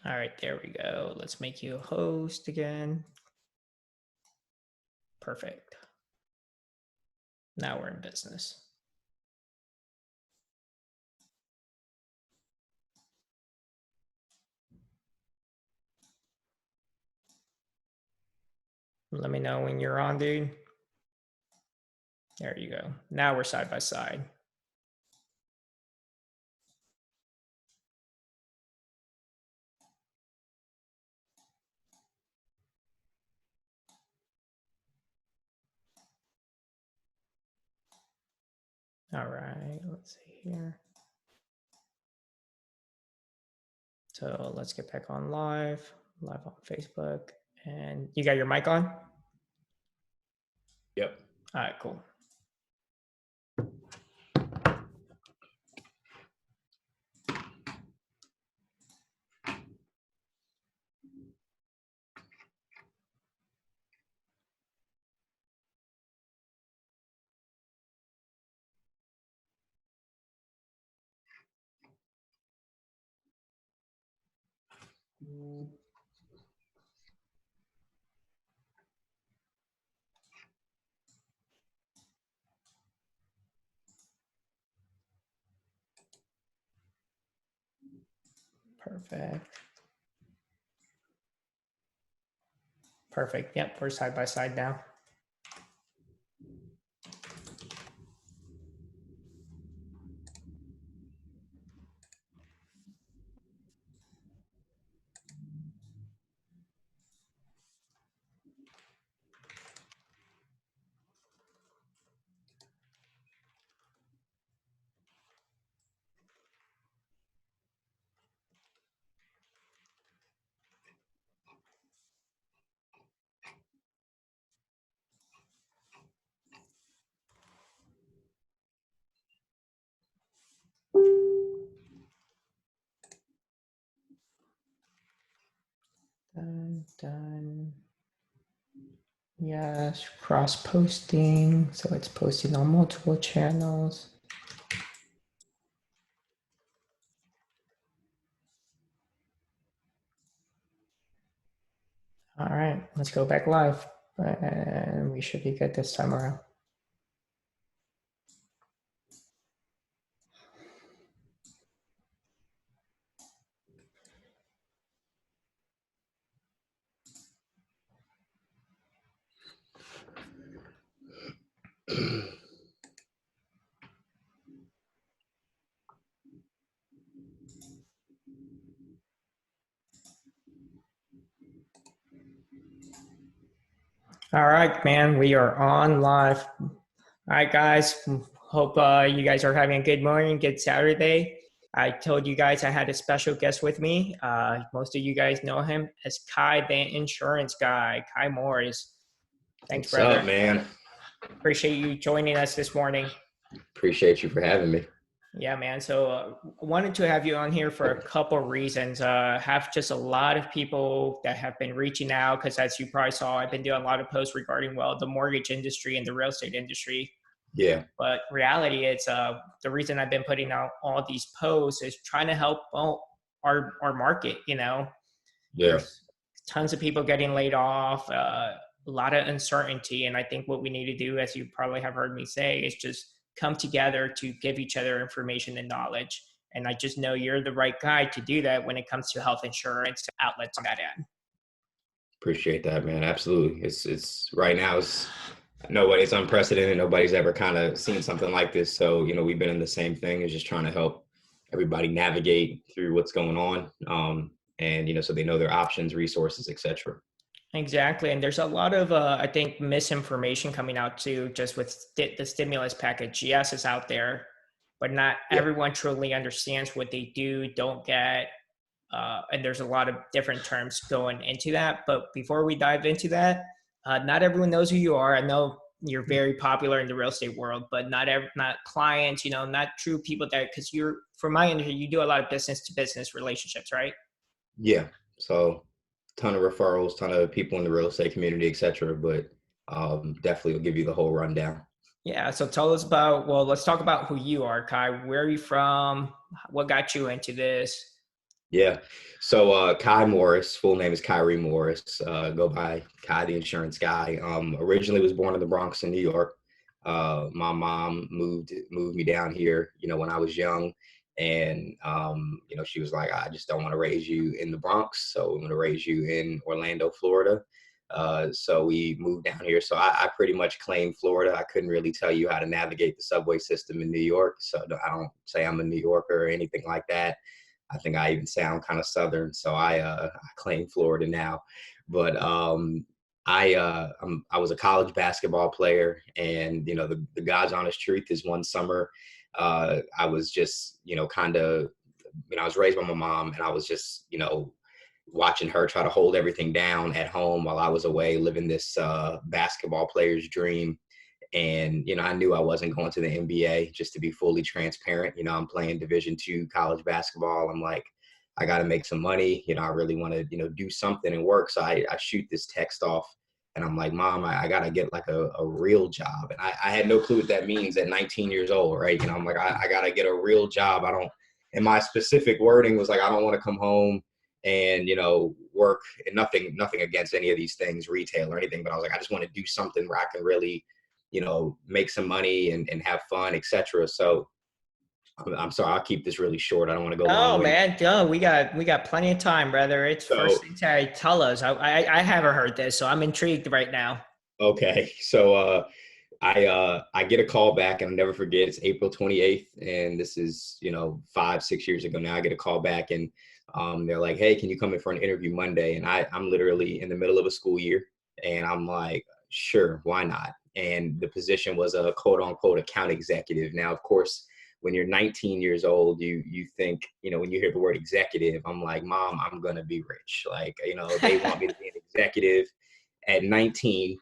All right, there we go. Let's make you a host again. Perfect. Now we're in business. Let me know when you're on, dude. There you go. Now we're side by side. All right, let's see here. So let's get back on live on Facebook. And you got your mic on? Yep. All right, cool. Perfect. Perfect. Yep, we're side by side now. Done. Yes, cross posting. So it's posting on multiple channels. All right, let's go back live. And we should be good this time around. All right, man, we are on live. All right, guys, hope you guys are having a good morning, good Saturday. I told you guys I had a special guest with me. Most of you guys know him as Kai, the insurance guy, Kyree Morris. Thanks, What's brother. up, man? Appreciate you joining us this morning. Appreciate you for having me. Yeah, man. So wanted to have you on here for a couple reasons. Have just a lot of people that have been reaching out because, as you probably saw, I've been doing a lot of posts regarding the mortgage industry and the real estate industry. Yeah. But reality is, the reason I've been putting out all these posts is trying to help our market. Yeah. There's tons of people getting laid off, a lot of uncertainty, and I think what we need to do, as you probably have heard me say, is just come together to give each other information and knowledge. And I just know you're the right guy to do that when it comes to health insurance outlets on that end. Appreciate that, man. Absolutely. It's right now. It's unprecedented. Nobody's ever kind of seen something like this. So we've been in the same thing. Is just trying to help everybody navigate through what's going on. And so they know their options, resources, etc. Exactly. And there's a lot of, I think, misinformation coming out too, just with the stimulus package. Yes, it's out there, but not Yeah. everyone truly understands what they do, don't get. And there's a lot of different terms going into that. But before we dive into that, not everyone knows who you are. I know you're very popular in the real estate world, but not clients, not true people that, because from my industry, you do a lot of business to business relationships, right? Yeah. So ton of referrals, ton of people in the real estate community, etc. But definitely will give you the whole rundown. Yeah. So tell us let's talk about who you are, Kai. Where are you from? What got you into this? Yeah. So Kyree Morris, full name is Kyree Morris. Go by the Insurance Guy. Originally was born in the Bronx in New York. My mom moved me down here, when I was young. And she was like, I just don't want to raise you in the Bronx. So I'm gonna raise you in Orlando, Florida. So we moved down here. So I pretty much claimed Florida. I couldn't really tell you how to navigate the subway system in New York. So I don't say I'm a New Yorker or anything like that. I think I even sound kind of Southern, so I claim Florida now. But I was a college basketball player, and the God's honest truth is one summer I was just kind of I was raised by my mom, and I was just watching her try to hold everything down at home while I was away living this basketball player's dream. And I knew I wasn't going to the NBA, just to be fully transparent. I'm playing Division II college basketball. I'm like, I got to make some money. I really want to do something and work. So I shoot this text off, and I'm like, Mom, I got to get like a real job. And I had no clue what that means at 19 years old, right? I'm like, I got to get a real job. I don't, and my specific wording was like, I don't want to come home and work, and nothing against any of these things, retail or anything, but I was like, I just want to do something where I can really make some money and have fun, etc. So I'm sorry, I'll keep this really short. I don't want to go Oh long-winded. man, no, we got plenty of time, brother. It's first So, thing to tell us. I haven't heard this, so I'm intrigued right now. okay. So I get a call back, and I'll never forget. It's April 28th, and this is 5-6 years ago now. I get a call back, and they're like, "Hey, can you come in for an interview Monday?" And I'm literally in the middle of a school year, and I'm like, "Sure, why not?" And the position was a quote unquote account executive. Now, of course, when you're 19 years old, you think when you hear the word executive, I'm like, "Mom, I'm gonna be rich." Like they want me to be an executive at 19.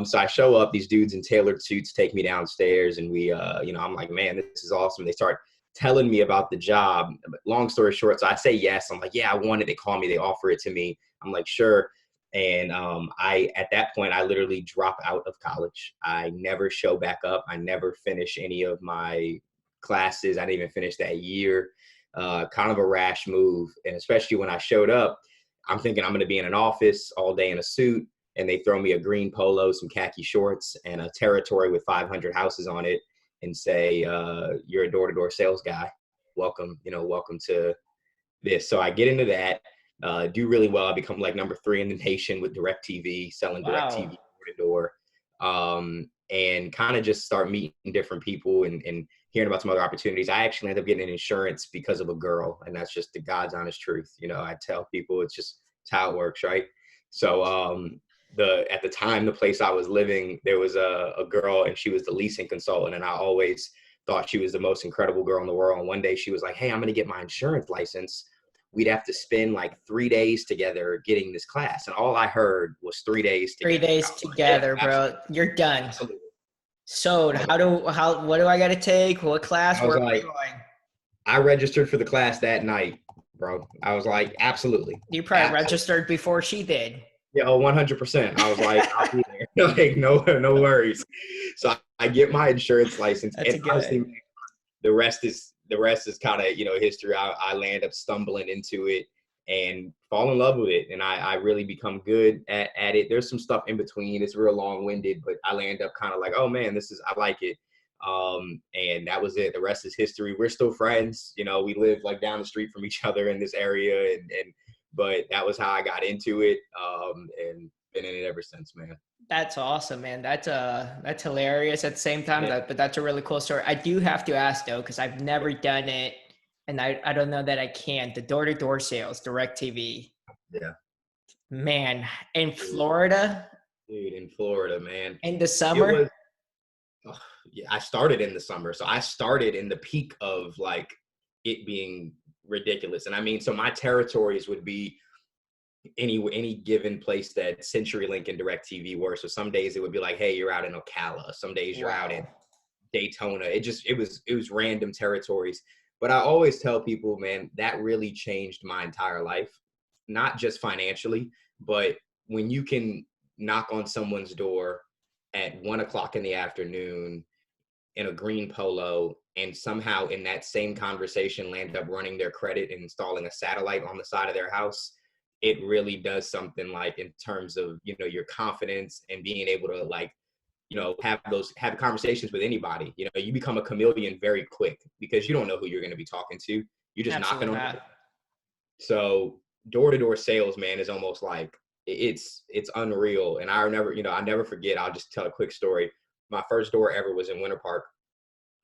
So I show up, these dudes in tailored suits take me downstairs, and we, I'm like, man, this is awesome. They start telling me about the job. Long story short, so I say yes. I'm like, yeah, I want it. They call me, they offer it to me. I'm like, sure. And at that point, I literally drop out of college. I never show back up. I never finish any of my classes. I didn't even finish that year. Kind of a rash move. And especially when I showed up, I'm thinking I'm going to be in an office all day in a suit, and they throw me a green polo, some khaki shorts, and a territory with 500 houses on it, and say, "You're a door-to-door sales guy. Welcome, welcome to this." So I get into that, do really well. I become like number 3 in the nation with DirecTV, selling DirecTV Wow. door to door, and kind of just start meeting different people and hearing about some other opportunities. I actually ended up getting an insurance because of a girl, and that's just the God's honest truth. I tell people it's how it works, right? So at the time, the place I was living, there was a girl, and she was the leasing consultant, and I always thought she was the most incredible girl in the world. And one day she was like, "Hey, I'm going to get my insurance license. We'd have to spend like 3 days together getting this class." And all I heard was 3 days 3 days together. I was like, "Yeah, together, bro. absolutely, You're done. absolutely." So I was what do I got to take? What class? I was Where am I like, going? I registered for the class that night, bro. I was like, absolutely, You probably absolutely. registered before she did. Yeah, oh, 100%. I was like, I'll be there. Like, no worries. So I get my insurance license, That's and a honestly, good. the rest is kind of history. I land up stumbling into it and fall in love with it, and I really become good at it. There's some stuff in between. It's real long-winded, but I land up kind of like, oh man, I like it. And that was it. The rest is history. We're still friends. We live like down the street from each other in this area, and but that was how I got into it, and been in it ever since, man. That's awesome, man. That's hilarious at the same time. Yeah, But that's a really cool story. I do have to ask though, because I've never done it, and I don't know that I can. The door-to-door sales, direct TV. yeah, Man, in dude, Florida dude, in Florida, man. in the It summer. was Ugh, yeah, I started in the summer. So I started in the peak of like it being ridiculous. And I mean, so my territories would be any given place that CenturyLink and DirecTV were. So some days it would be like, hey, you're out in Ocala. Some days you're out in Wow. Daytona. It was random territories. But I always tell people, man, that really changed my entire life. Not just financially, but when you can knock on someone's door at 1 o'clock in the afternoon in a green polo and somehow in that same conversation land up running their credit and installing a satellite on the side of their house, it really does something like in terms of, you know, your confidence and being able to like, you know, have conversations with anybody. You know, you become a chameleon very quick because you don't know who you're going to be talking to. You're just knocking Absolutely on. not. So door-to-door sales, man, is almost like it's unreal. And I never forget. I'll just tell a quick story. My first door ever was in Winter Park.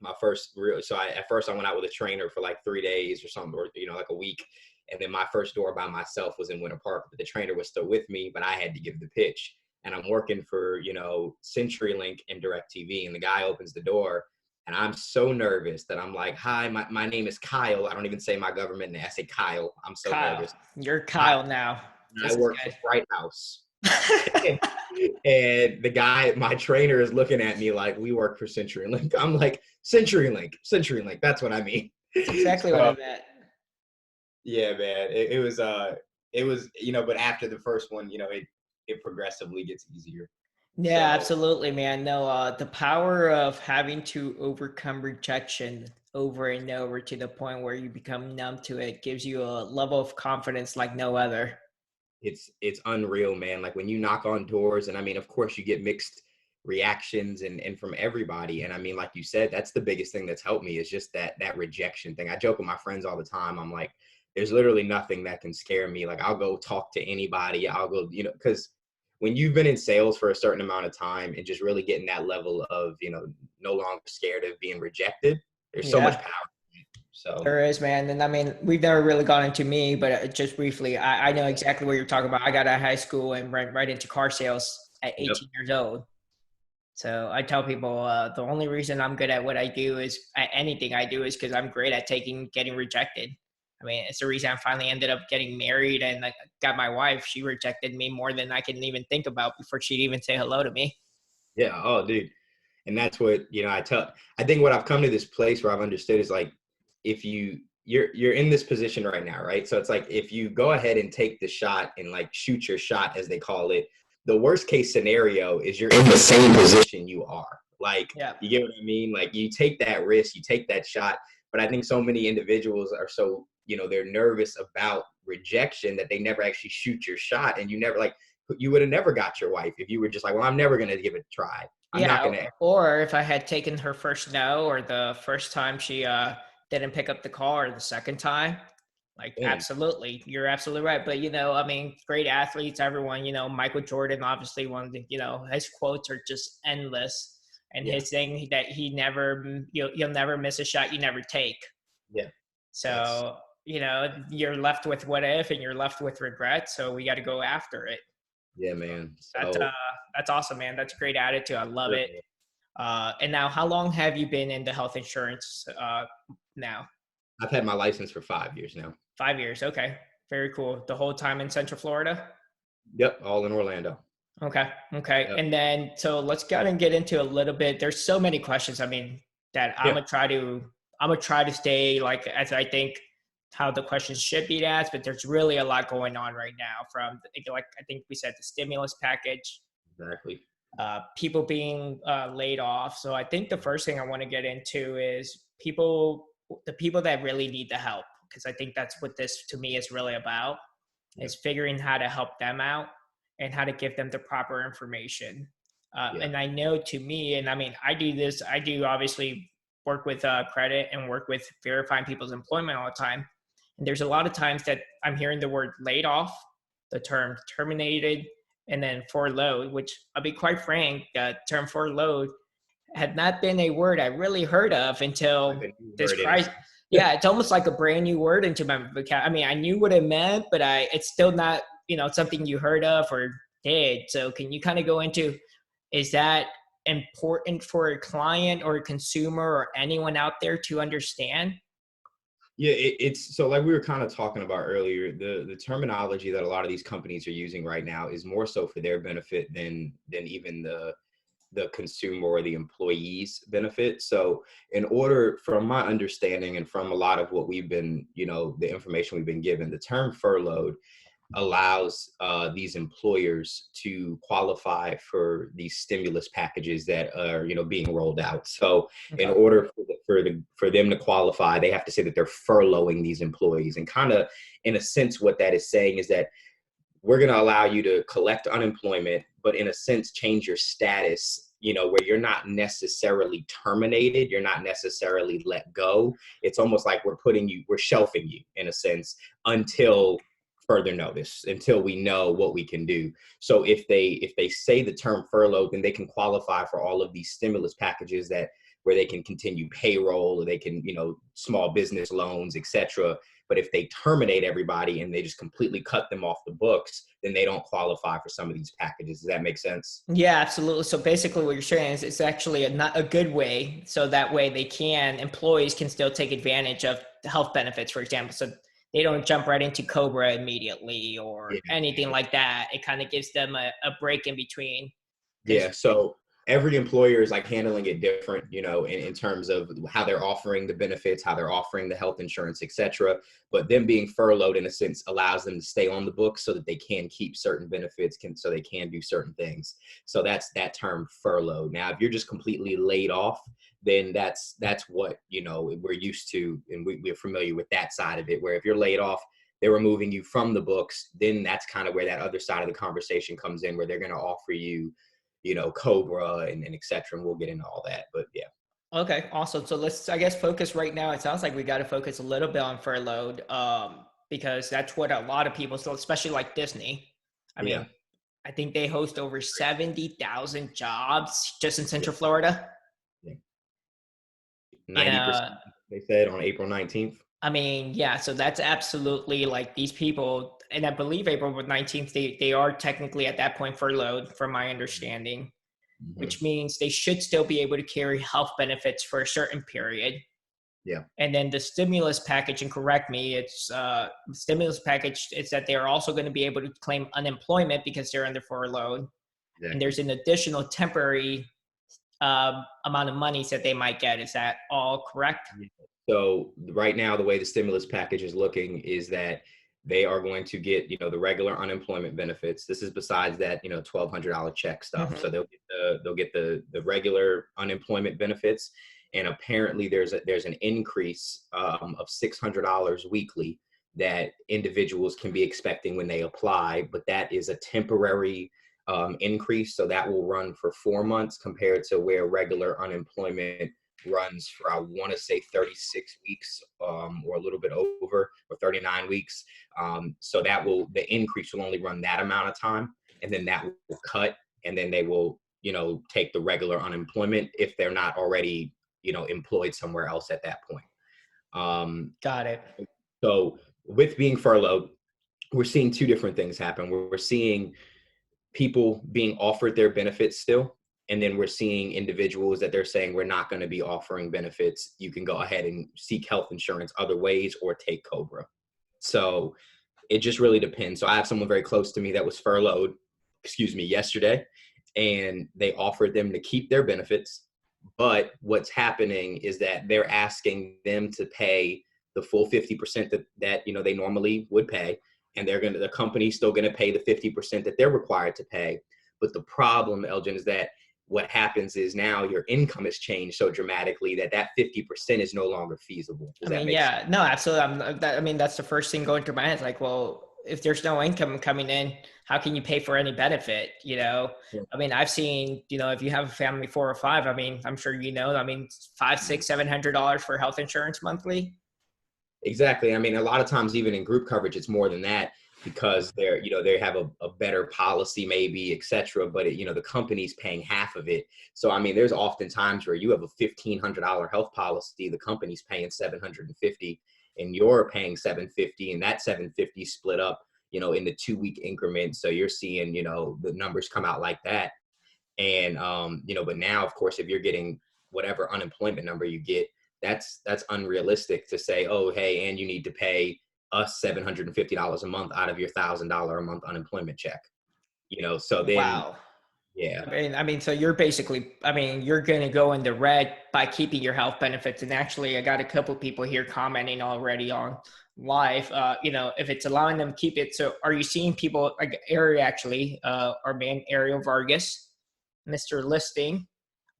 My first real, so at first I went out with a trainer for like 3 days or something, or, you know, like a week. And then my first door by myself was in Winter Park, but the trainer was still with me, but I had to give the pitch. And I'm working for, you know, CenturyLink and DirecTV. And the guy opens the door and I'm so nervous that I'm like, hi, my name is Kyle. I don't even say my government name. I say Kyle. I'm so Kyle, nervous. you're Hi, Kyle now. I This is work for Bright House. And the guy, my trainer, is looking at me like, we work for CenturyLink. I'm like, CenturyLink. That's what I mean. It's exactly what I So, meant. yeah, man, it was, you know, but after the first one, you know, it progressively gets easier. Yeah, So absolutely, man. No, the power of having to overcome rejection over and over to the point where you become numb to it gives you a level of confidence like no other. it's unreal, man. Like when you knock on doors, and I mean, of course, you get mixed reactions and from everybody. And I mean, like you said, that's the biggest thing that's helped me is just that rejection thing. I joke with my friends all the time. I'm like, there's literally nothing that can scare me. Like I'll go talk to anybody. I'll go, you know, because when you've been in sales for a certain amount of time and just really getting that level of, you know, no longer scared of being rejected, there's so much Yeah. power. So There is, man. And I mean, we've never really gone into me, but just briefly, I know exactly what you're talking about. I got out of high school and went right into car sales at yep. 18 years old. So I tell people the only reason I'm good at what I do is anything I do is because I'm great at getting rejected. I mean, it's the reason I finally ended up getting married and I got my wife. She rejected me more than I can even think about before she'd even say hello to me. Yeah. Oh, dude. And that's what, you know, I think what I've come to this place where I've understood is like, if you're in this position right now, right? So it's like, if you go ahead and take the shot and like shoot your shot, as they call it, the worst case scenario is you're in the same position you are. Like, Yeah. you get what I mean? Like you take that risk, you take that shot. But I think so many individuals are so, you know, they're nervous about rejection that they never actually shoot your shot. And you never like, you would have never got your wife if you were just like, well, I'm never going to give it a try. I'm not Yeah, going to. or if I had taken her first no, or the first time she didn't pick up the call, or the second time, like absolutely, you're absolutely right. But I mean, great athletes, everyone, Michael Jordan, obviously one of the, his quotes are just endless, and Yeah. his thing that he never, you'll never miss a shot you never take. Yeah. So you're left with what if, and you're left with regret. So we got to go after it. Yeah, man. That's So that's awesome, man. That's a great attitude. I love it. And now, how long have you been into health insurance now? I've had my license for 5 years now. 5 years. Okay. Very cool. The whole time in Central Florida? Yep. All in Orlando. Okay. Okay. Yep. And then, so let's go and get into a little bit. There's so many questions. I mean, that I'm going to try to stay like, as I think how the questions should be asked, but there's really a lot going on right now from like, I think we said the stimulus package, Exactly. people being laid off. So I think the first thing I want to get into is the people that really need the help, because I think that's what this to me is really about, is figuring how to help them out and how to give them the proper information. And I know to me, and I mean, I do obviously work with credit and work with verifying people's employment all the time. And there's a lot of times that I'm hearing the word laid off, the term terminated, and then furloughed, which I'll be quite frank, the term furloughed had not been a word I really heard of until this crisis. Yeah, it's almost like a brand new word into my vocabulary. I mean, I knew what it meant, but it's still not, something you heard of or did. So can you kind of go into, is that important for a client or a consumer or anyone out there to understand? Yeah, it's so like we were kind of talking about earlier, the terminology that a lot of these companies are using right now is more so for their benefit than even the consumer or the employee's benefit. So in order, from my understanding and from a lot of what we've been, the information we've been given, the term furloughed allows these employers to qualify for these stimulus packages that are, being rolled out. So in Okay. order for them to qualify, they have to say that they're furloughing these employees. And kind of in a sense, what that is saying is that we're going to allow you to collect unemployment, but in a sense, change your status, where you're not necessarily terminated, you're not necessarily let go. It's almost like we're shelving you in a sense until further notice, until we know what we can do. So if they say the term furlough, then they can qualify for all of these stimulus packages where they can continue payroll, or they can, small business loans, etc. But if they terminate everybody and they just completely cut them off the books, then they don't qualify for some of these packages. Does that make sense? Yeah, absolutely. So basically what you're saying is it's actually not a good way. So that way employees can still take advantage of the health benefits, for example. So they don't jump right into Cobra immediately or Yeah. anything like that. It kind of gives them a break in between. Yeah. So every employer is like handling it different, in terms of how they're offering the benefits, how they're offering the health insurance, et cetera. But them being furloughed in a sense allows them to stay on the books so that they can keep certain benefits, so they can do certain things. So that's that term furlough. Now, if you're just completely laid off, then that's what, we're used to. And we're familiar with that side of it, where if you're laid off, they're removing you from the books, then that's kind of where that other side of the conversation comes in, where they're going to offer you, Cobra and et cetera. And we'll get into all that, but yeah. Okay, awesome. So let's, I guess, focus right now. It sounds like we got to focus a little bit on furloughed, because that's what a lot of people, so especially like Disney. I Yeah. mean, I think they host over 70,000 jobs just in Yeah. Central Florida. Yeah. Yeah. 90%, they said, on April 19th. I mean, yeah, so that's absolutely like these people, and I believe April 19th, they are technically at that point furloughed, from my understanding, Mm-hmm. which means they should still be able to carry health benefits for a certain period. Yeah. And then the stimulus package, and correct me, it's stimulus package is that they're also going to be able to claim unemployment because they're under furlough. And Exactly. there's an additional temporary amount of monies that they might get. Is that all correct? Yeah. So right now, the way the stimulus package is looking is that they are going to get, the regular unemployment benefits. This is besides that, $1,200 check stuff. Mm-hmm. So they'll get the regular unemployment benefits, and apparently there's an increase of $600 weekly that individuals can be expecting when they apply. But that is a temporary increase, so that will run for 4 months compared to where regular unemployment runs for, I want to say, 36 weeks, or a little bit over, or 39 weeks. So the increase will only run that amount of time, and then that will cut, and then they will, take the regular unemployment if they're not already, employed somewhere else at that point. Got it. So with being furloughed, we're seeing two different things happen. We're seeing people being offered their benefits still. And then we're seeing individuals that they're saying, we're not going to be offering benefits. You can go ahead and seek health insurance other ways or take Cobra. So it just really depends. So I have someone very close to me that was furloughed, yesterday, and they offered them to keep their benefits. But what's happening is that they're asking them to pay the full 50% that they normally would pay, and the company's still gonna pay the 50% that they're required to pay. But the problem, Elgin, is that what happens is now your income has changed so dramatically that 50% is no longer feasible. Does I that mean, make sense? yeah, no, absolutely. I mean, that's the first thing going through my head. Like, well, if there's no income coming in, how can you pay for any benefit? Yeah. I mean, I've seen, if you have a family 4 or 5, I mean, I'm sure I mean, five, six, $700 for health insurance monthly. Exactly. I mean, a lot of times, even in group coverage, it's more than that, because they have a better policy, maybe, et cetera. But the company's paying half of it. So, I mean, there's often times where you have a $1,500 health policy, the company's paying $750, and you're paying $750, and that $750 split up, in the 2-week increments. So you're seeing, the numbers come out like that. And, but now, of course, if you're getting whatever unemployment number you get, that's unrealistic to say, oh, hey, and you need to pay us $750 a month out of your $1,000 a month unemployment check. So then, Wow. yeah. I mean, so you're basically, I mean, you're going to go in the red by keeping your health benefits. And actually, I got a couple people here commenting already on life, if it's allowing them to keep it. So are you seeing people like Ari actually, our man Ariel Vargas, Mr. Listing,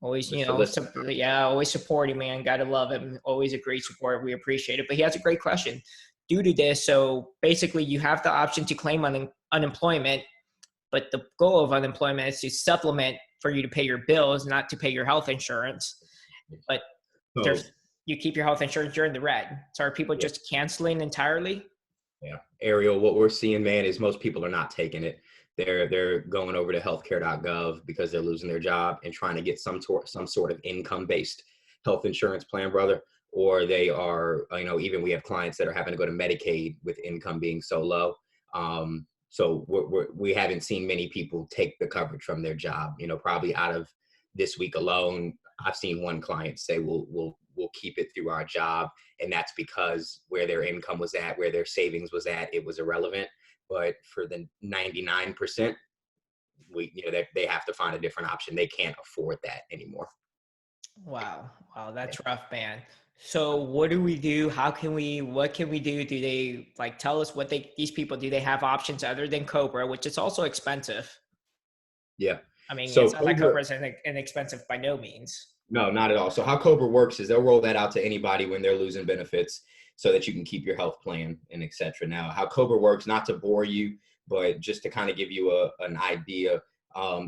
always, Mr. List. yeah, always supporting, man. Gotta love him. Always a great support. We appreciate it. But he has a great question. Due to this, so basically you have the option to claim unemployment, but the goal of unemployment is to supplement for you to pay your bills, not to pay your health insurance. But So there's you keep your health insurance, you're in the red. So are people yeah, just canceling entirely? yeah. Ariel, what we're seeing, man, is most people are not taking it. They're going over to healthcare.gov because they're losing their job and trying to get some sort of income-based health insurance plan, brother. Or they are, even we have clients that are having to go to Medicaid with income being so low. So we haven't seen many people take the coverage from their job. Probably out of this week alone, I've seen one client say, we'll keep it through our job. And that's because where their income was at, where their savings was at, it was irrelevant. But for the 99%, they have to find a different option. They can't afford that anymore. Wow. Wow. Yeah. That's rough, man. So what do we do? What can we do? Do they tell us what these people, do they have options other than Cobra, which is also expensive? Yeah. I mean, So it's not like Cobra, Cobra is inexpensive by no means. no, not at all. So how Cobra works is they'll roll that out to anybody when they're losing benefits so that you can keep your health plan and et cetera. Now, how Cobra works, not to bore you, but just to kind of give you an idea,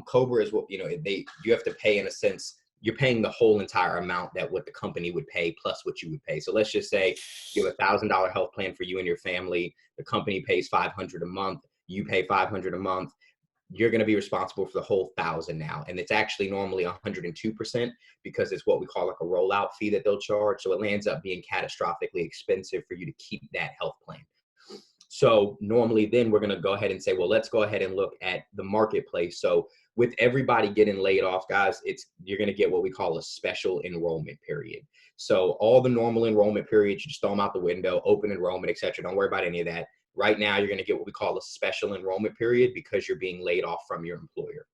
Cobra is what, you have to pay in a sense, you're paying the whole entire amount that what the company would pay plus what you would pay. So let's just say you have $1,000 health plan for you and your family. The company pays $500 a month. You pay $500 a month. You're going to be responsible for the whole 1,000 now. And it's actually normally 102% because it's what we call like a rollout fee that they'll charge. So it lands up being catastrophically expensive for you to keep that health plan. So normally then we're going to go ahead and say, well, let's go ahead and look at the marketplace. So with everybody getting laid off, guys, you're going to get what we call a special enrollment period. So all the normal enrollment periods, you just throw them out the window, open enrollment, et cetera. Don't worry about any of that. Right now, you're going to get what we call a special enrollment period because you're being laid off from your employer.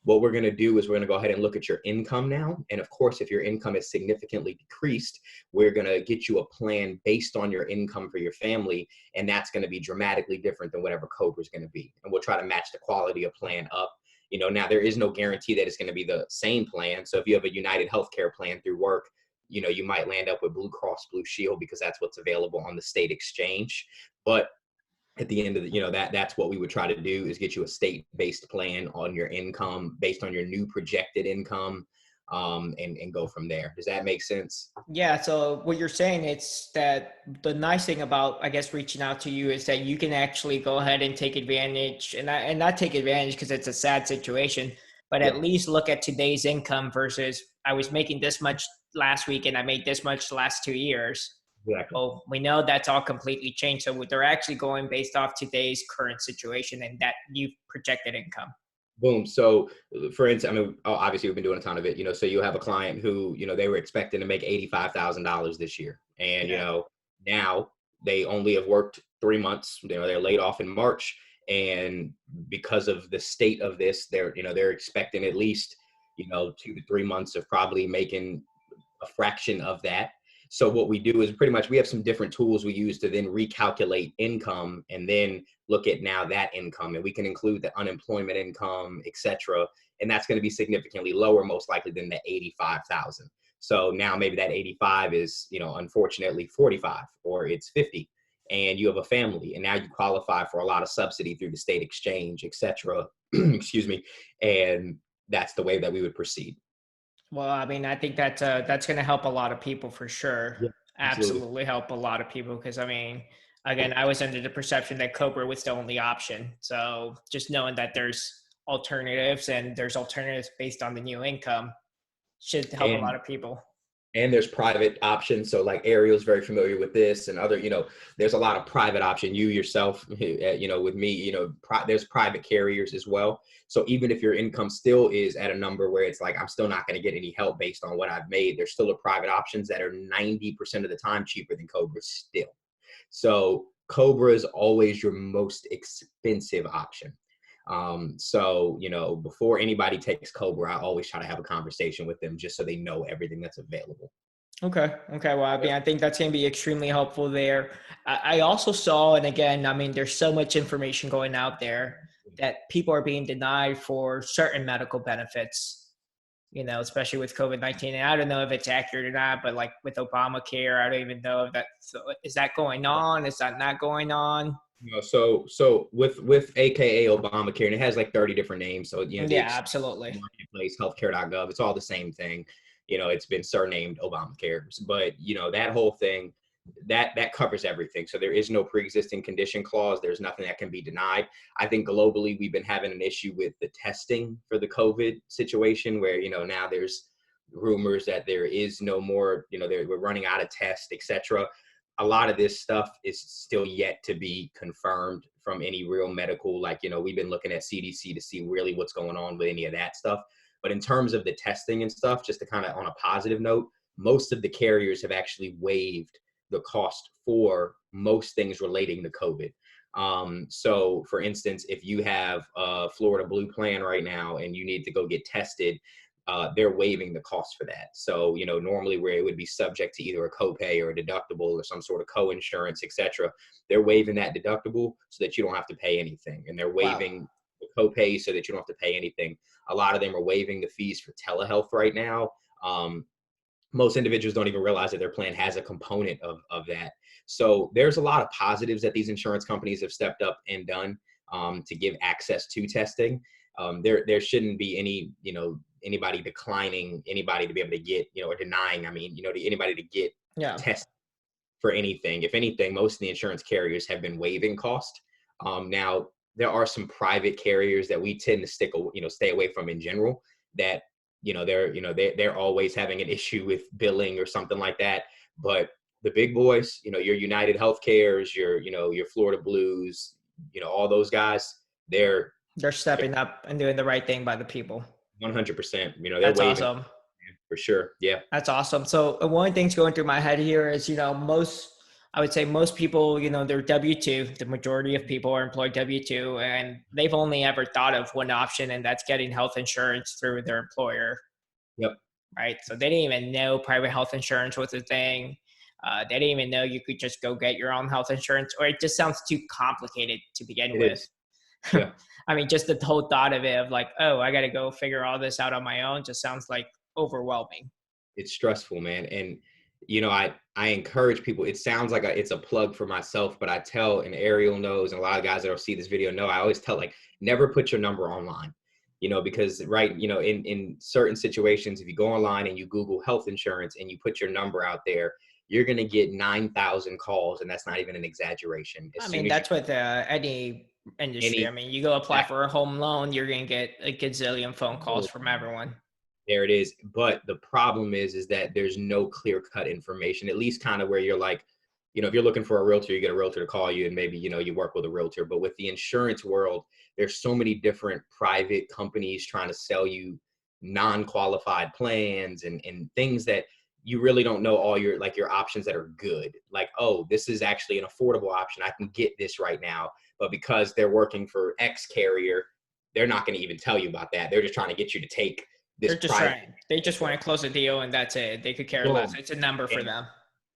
What we're going to do is we're going to go ahead and look at your income now. And of course, if your income is significantly decreased, we're going to get you a plan based on your income for your family. And that's going to be dramatically different than whatever Cobra is going to be. And we'll try to match the quality of plan up. Now there is no guarantee that it's going to be the same plan. So if you have a United Healthcare plan through work, you might land up with Blue Cross Blue Shield because that's what's available on the state exchange. But at the end of the, that's what we would try to do is get you a state-based plan on your income based on your new projected income, and go from there. Does that make sense? Yeah. So what you're saying, it's that the nice thing about, I guess, reaching out to you is that you can actually go ahead and take advantage and not take advantage because it's a sad situation, but Yeah, at least look at today's income versus I was making this much last week and I made this much the last 2 years. exactly. Well, we know that's all completely changed. So they're actually going based off today's current situation and that you've projected income. Boom. So for instance, I mean, obviously we've been doing a ton of it, so you have a client who, they were expecting to make $85,000 this year. And, Yeah. now they only have worked 3 months, they're laid off in March. And because of the state of this, they're expecting at least, 2 to 3 months of probably making a fraction of that. So what we do is pretty much we have some different tools we use to then recalculate income and then look at now that income, and we can include the unemployment income, et cetera. And that's going to be significantly lower, most likely, than the 85,000. So now maybe that 85 is, unfortunately 45 or it's 50, and you have a family, and now you qualify for a lot of subsidy through the state exchange, et cetera. Excuse me. And that's the way that we would proceed. Well, I mean, I think that's going to help a lot of people for sure. Yeah, absolutely. Absolutely help a lot of people because I mean, again, I was under the perception that Cobra was the only option. So just knowing that there's alternatives and there's alternatives based on the new income should help a And lot of people. there's private options. So like Ariel's very familiar with this, and other, there's a lot of private option. You yourself, with me, there's private carriers as well. So even if your income still is at a number where it's like, I'm still not going to get any help based on what I've made, there's still a private options that are 90% of the time cheaper than Cobra still. So Cobra is always your most expensive option. So, before anybody takes Cobra, I always try to have a conversation with them just so they know everything that's available. Okay. Okay. Well, I mean, I think that's going to be extremely helpful there. I also saw, and again, I mean, there's so much information going out there that people are being denied for certain medical benefits, especially with COVID-19. And I don't know if it's accurate or not, but like with Obamacare, I don't even know if that, so is that going on? Is that not going on? No, so with AKA Obamacare, and it has like 30 different names. So the Yeah, absolutely. marketplace, healthcare.gov, it's all the same thing. It's been surnamed Obamacare, but that whole thing that covers everything. So there is no pre-existing condition clause. There's nothing that can be denied. I think globally we've been having an issue with the testing for the COVID situation, where now there's rumors that there is no more. We're running out of tests, etc. A lot of this stuff is still yet to be confirmed from any real medical, we've been looking at CDC to see really what's going on with any of that stuff. But in terms of the testing and stuff, just to kind of on a positive note, most of the carriers have actually waived the cost for most things relating to COVID. So for instance, if you have a Florida Blue plan right now and you need to go get tested, they're waiving the cost for that. So, normally where it would be subject to either a copay or a deductible or some sort of co-insurance, etc., they're waiving that deductible so that you don't have to pay anything. And they're Wow. waiving the copay so that you don't have to pay anything. A lot of them are waiving the fees for telehealth right now. Most individuals don't even realize that their plan has a component of that. So there's a lot of positives that these insurance companies have stepped up and done to give access to testing. There shouldn't be anybody declining anybody to be able to get, or denying, anybody to get Yeah. tested for anything. If anything, most of the insurance carriers have been waiving cost. Now there are some private carriers that we tend to stay away from in general, that they're always having an issue with billing or something like that. But the big boys, your United Healthcares, your Florida Blues, all those guys, they're They're stepping up and doing the right thing by the people. 100%. They're That's waving awesome. for sure. Yeah. That's awesome. So one of the things going through my head here is, I would say most people, they're W-2. The majority of people are employed W-2, and they've only ever thought of one option, and that's getting health insurance through their employer, Yep. right? So they didn't even know private health insurance was a thing. They didn't even know you could just go get your own health insurance, or it just sounds too complicated to begin It with. is. Yeah. I mean, just the whole thought of it of like, oh, I got to go figure all this out on my own just sounds like overwhelming. It's stressful, man. And I encourage people. It sounds like it's a plug for myself, but I tell, and Ariel knows, and a lot of guys that'll see this video know, I always tell, never put your number online, because in certain situations, if you go online and you Google health insurance and you put your number out there, you're going to get 9,000 calls. And that's not even an exaggeration. As I soon mean, as you that's with any industry. I any mean, you go apply for a home loan, you're going to get a gazillion phone calls from everyone. There it is. But the problem is that there's no clear cut information, at least kind of where you're like, if you're looking for a realtor, you get a realtor to call you and maybe, you work with a realtor. But with the insurance world, there's so many different private companies trying to sell you non-qualified plans and things that you really don't know all your options that are good. Like, oh, this is actually an affordable option. I can get this right now. But because they're working for X carrier, they're not going to even tell you about that. They're just trying to get you to take this They're just private. trying. They just want to close a deal, and that's it. They could care less. Boom. It's a number for And them.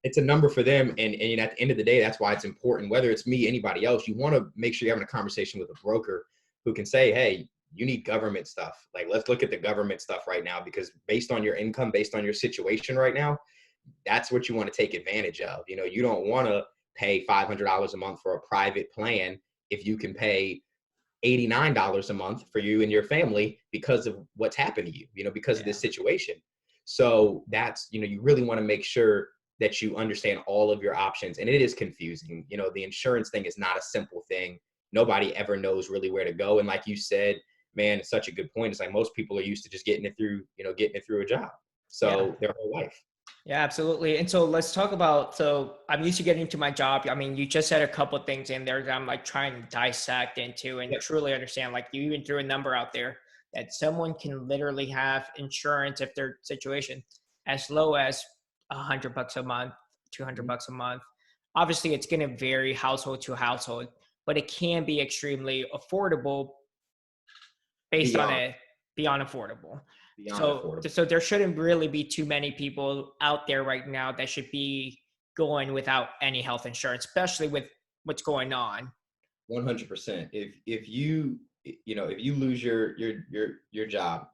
it's a number for them. And at the end of the day, that's why it's important. Whether it's me, anybody else, you want to make sure you're having a conversation with a broker who can say, hey, you need government stuff. Like, let's look at the government stuff right now, because based on your income, based on your situation right now, that's what you want to take advantage of. You don't want to pay $500 a month for a private plan if you can pay $89 a month for you and your family because of what's happened to you, because of this situation. So that's, you really want to make sure that you understand all of your options. And it is confusing. The insurance thing is not a simple thing. Nobody ever knows really where to go. And like you said, man, it's such a good point. It's like most people are used to just getting it through a job. So their whole life. Yeah, absolutely. And so let's talk about, so I'm used to getting to my job. I mean, you just said a couple of things in there that I'm like trying to dissect into and truly understand. Like you even threw a number out there that someone can literally have insurance if their situation as low as $100 a month, $200 a month. Obviously it's going to vary household to household, but it can be extremely affordable based on Beyond. it, beyond affordable. beyond So, affordable. so there shouldn't really be too many people out there right now that should be going without any health insurance, especially with what's going on. 100%. If you if you lose your job,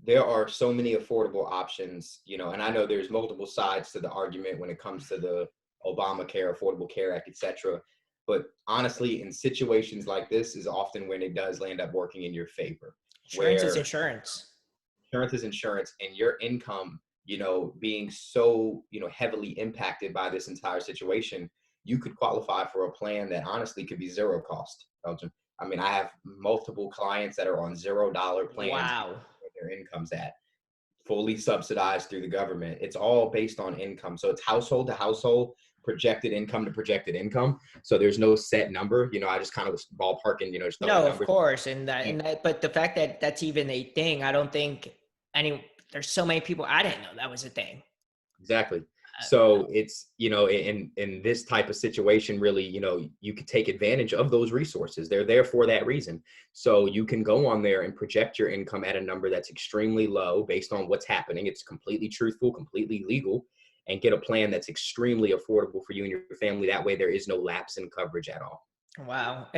there are so many affordable options, and I know there's multiple sides to the argument when it comes to the Obamacare, Affordable Care Act, etc. But honestly, in situations like this is often when it does land up working in your favor, Insurance is where insurance. insurance is insurance, and your income, being so, heavily impacted by this entire situation, you could qualify for a plan that honestly could be zero cost, Belgium. I mean, I have multiple clients that are on $0 plans because Wow. of where their income's at, fully subsidized through the government. It's all based on income. So it's household to household, projected income to projected income. So there's no set number. I just kind of was ballparking, just throwing No, of numbers. course, but the fact that that's even a thing, I don't think there's so many people. I didn't know that was a thing. Exactly. Uh, So it's, in this type of situation, really, you could take advantage of those resources. They're there for that reason. So you can go on there and project your income at a number that's extremely low based on what's happening. It's completely truthful, completely legal, and get a plan that's extremely affordable for you and your family. That way there is no lapse in coverage at all. wow.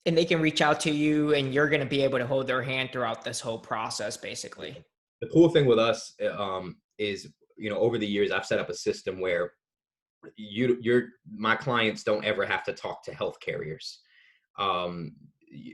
And they can reach out to you, and you're going to be able to hold their hand throughout this whole process, basically. The cool thing with us is, over the years, I've set up a system where my clients don't ever have to talk to health carriers.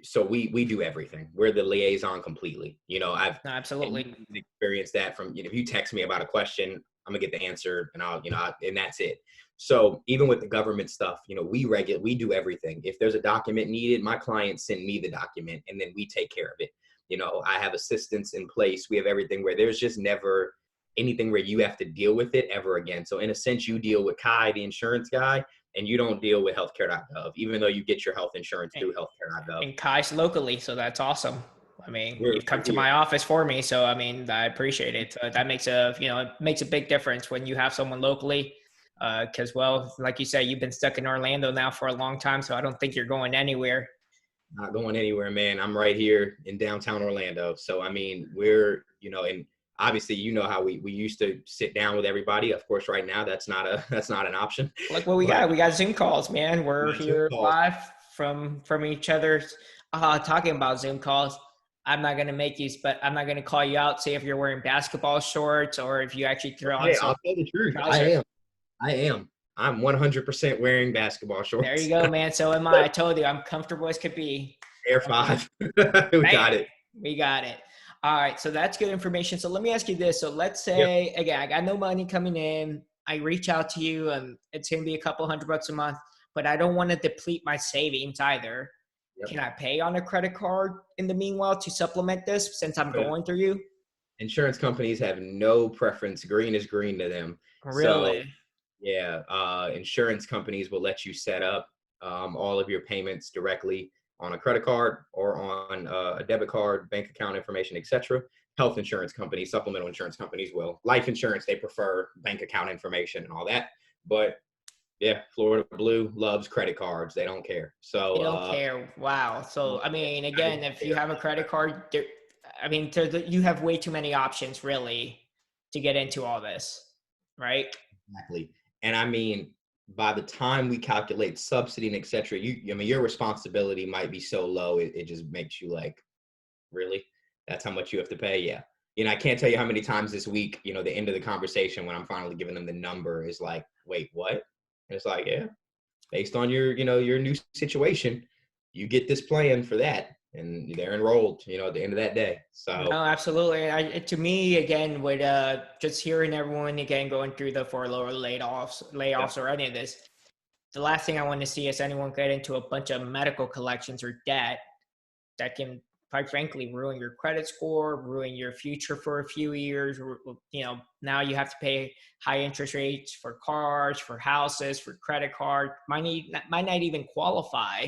So we do everything. We're the liaison completely. I've No, and you absolutely. can experience that from, if you text me about a question, I'm gonna get the answer, and and that's it. So even with the government stuff, we do everything. If there's a document needed, my clients send me the document, and then we take care of it. I have assistants in place. We have everything where there's just never anything where you have to deal with it ever again. So in a sense, you deal with Kai, the insurance guy, and you don't deal with healthcare.gov, even though you get your health insurance And, through healthcare.gov. and Kai's locally, so that's awesome. I mean, We're you've come to here. my office for me, so I mean, I appreciate it. That makes it makes a big difference when you have someone locally. Because, well, like you said, you've been stuck in Orlando now for a long time, so I don't think you're going anywhere. Not going anywhere, man. I'm right here in downtown Orlando. So, I mean, we're, and obviously, how we used to sit down with everybody. Of course, right now, that's not an option. Look what we But got. We got Zoom calls, man. We're Zoom here calls. live from each other's. Talking about Zoom calls. I'm not gonna make you, but I'm not gonna call you out. Say if you're wearing basketball shorts or if you actually throw on Hey, some I'll tell the truth. trousers. I am. I'm 100% wearing basketball There you shorts. go, man. So am I. I told you, I'm comfortable as could be. Air 5. We Bam, got it. we got it. All right, so that's good information. So let me ask you this. So let's Yep. say again, I got no money coming in. I reach out to you, and it's gonna be a couple $100 a month, but I don't want to deplete my savings either. Yep. Can I pay on a credit card in the meanwhile to supplement this since I'm going through you? Insurance companies have no preference. Green is green to them. So, Really? yeah, insurance companies will let you set up all of your payments directly on a credit card or on a debit card, bank account information, etc. Health insurance companies, supplemental insurance companies will. Life insurance, they prefer bank account information and all that. But yeah, Florida Blue loves credit cards. They don't care. They So, don't care. Wow. So I mean, I again, if you have a credit card, I mean, you have way too many options really to get into all this, right? Exactly. And I mean, by the time we calculate subsidy and et cetera, I mean, your responsibility might be so low, it just makes you like, really? That's how much you have to pay? Yeah. I can't tell you how many times this week, the end of the conversation when I'm finally giving them the number is like, wait, what? And it's like, yeah, based on your new situation, you get this plan for that. And they're enrolled, at the end of that day. No, So absolutely. To me, again, with just hearing everyone again going through the furlough or yeah, layoffs or any of this, the last thing I want to see is anyone get into a bunch of medical collections or debt that can, quite frankly, ruin your credit score, ruin your future for a few years. Now you have to pay high interest rates for cars, for houses, for credit card. Might not even qualify,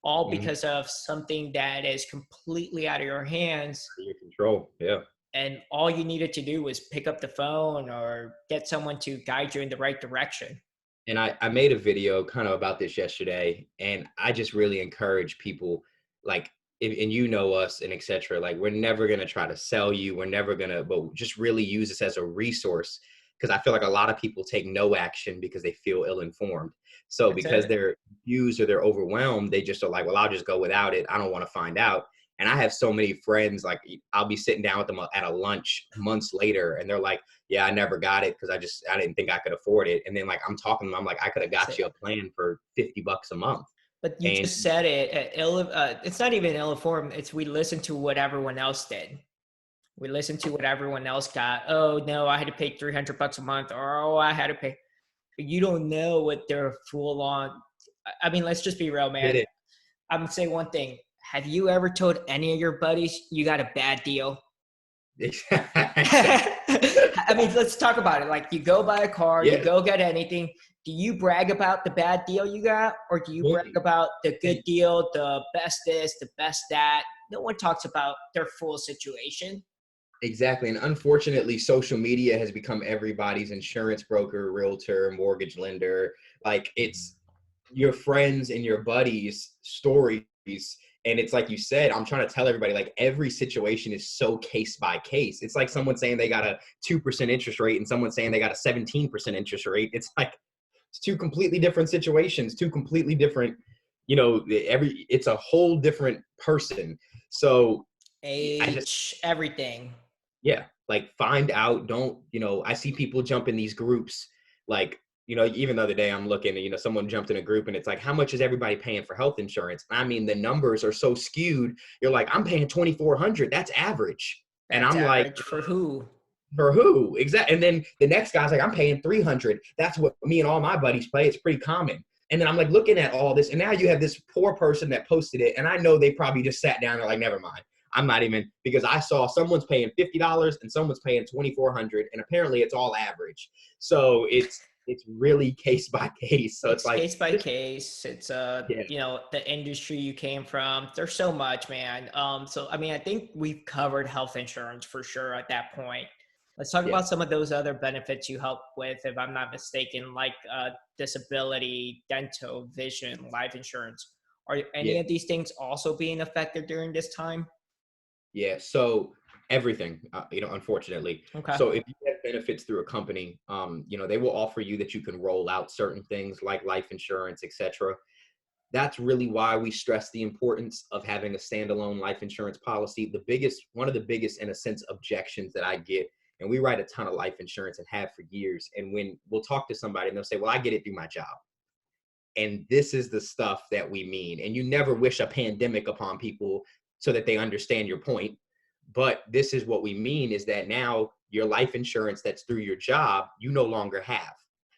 all mhm, because of something that is completely out of your hands. your control. Yeah. And all you needed to do was pick up the phone or get someone to guide you in the right direction. And I made a video kind of about this yesterday, and I just really encourage people, like, and you know us and etc. Like we're never gonna try to sell you. We're never gonna, but just really use this as a resource because I feel like a lot of people take no action because they feel ill-informed. So That's because it. they're confused or they're overwhelmed, they just are like, well, I'll just go without it. I don't want to find out. And I have so many friends, like I'll be sitting down with them at a lunch months later, and they're like, yeah, I never got it because I didn't think I could afford it. And then like I'm talking to them, I'm like, I could have That's got it. you a plan for $50 a month. But you And just said it. It's not even ill-informed. It's we listen to what everyone else did. We listen to what everyone else got. Oh no, I had to pay $300 a month, or oh, I had to pay. You don't know what they're full on. I mean, let's just be real, get man. it. I'm gonna say one thing. Have you ever told any of your buddies you got a bad deal? Exactly. I mean, let's talk about it. Like, you go buy a car, you Yeah. go get anything. Do you brag about the bad deal you got, or do you brag Yeah. about the good deal, the best this, the best that? No one talks about their full situation. Exactly. And unfortunately, social media has become everybody's insurance broker, realtor, mortgage lender. Like it's your friends and your buddies' stories. And it's like you said, I'm trying to tell everybody, like every situation is so case by case. It's like someone saying they got a 2% interest rate and someone saying they got a 17% interest rate. It's like it's two completely different situations, two completely different, it's a whole different person. So I just Age, everything. yeah, like find out, don't, I see people jump in these groups, like, even the other day I'm looking, someone jumped in a group and it's like, how much is everybody paying for health insurance? I mean, the numbers are so skewed. You're like, I'm paying 2,400. That's average. And That's I'm like, average for who? for who? Exactly. And then the next guy's like, I'm paying 300. That's what me and all my buddies pay. It's pretty common. And then I'm like looking at all this, and now you have this poor person that posted it, and I know they probably just sat down and like, never mind. I'm not even, because I saw someone's paying $50 and someone's paying 2,400, and apparently it's all average. So it's really case by case. So it's It's like, case by just, case. It's yeah, the industry you came from. There's so much, man. So I mean, I think we've covered health insurance for sure at that point. Let's talk yeah, about some of those other benefits you help with, if I'm not mistaken, like disability, dental, vision, life insurance. Are any yeah. of these things also being affected during this time? Yeah. So everything, unfortunately. Okay. So if you have benefits through a company, they will offer you that you can roll out certain things like life insurance, etc. That's really why we stress the importance of having a standalone life insurance policy. One of the biggest, in a sense, objections that I get, and we write a ton of life insurance and have for years. And when we'll talk to somebody and they'll say, well, I get it through my job. And this is the stuff that we mean. And you never wish a pandemic upon people so that they understand your point. But this is what we mean, is that now your life insurance that's through your job, you no longer have.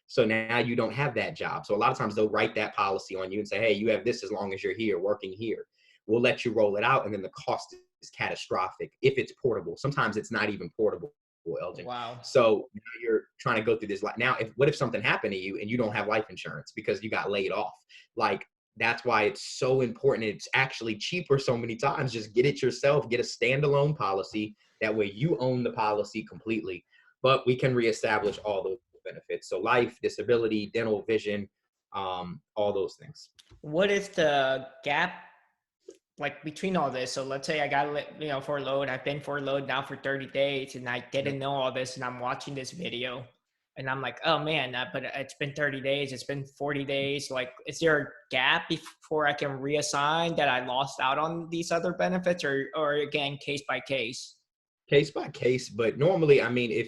So now you don't have that job. So a lot of times they'll write that policy on you and say, hey, you have this as long as you're here, working here. We'll let you roll it out. And then the cost is catastrophic if it's portable. Sometimes it's not even portable, Elgin. Wow. So now you're trying to go through this. Now, what if something happened to you and you don't have life insurance because you got laid off? Like, that's why it's so important. It's actually cheaper so many times. Just get it yourself, get a standalone policy. That way you own the policy completely, but we can reestablish all those benefits. So life, disability, dental, vision, all those things. What is the gap like between all this? So let's say I got furloughed. I've been furloughed now for 30 days and I didn't know all this, and I'm watching this video and I'm like, oh man, but it's been 30 days, it's been 40 days. Like, is there a gap before I can reassign that I lost out on these other benefits, or again, case by case? Case by case, but normally, I mean,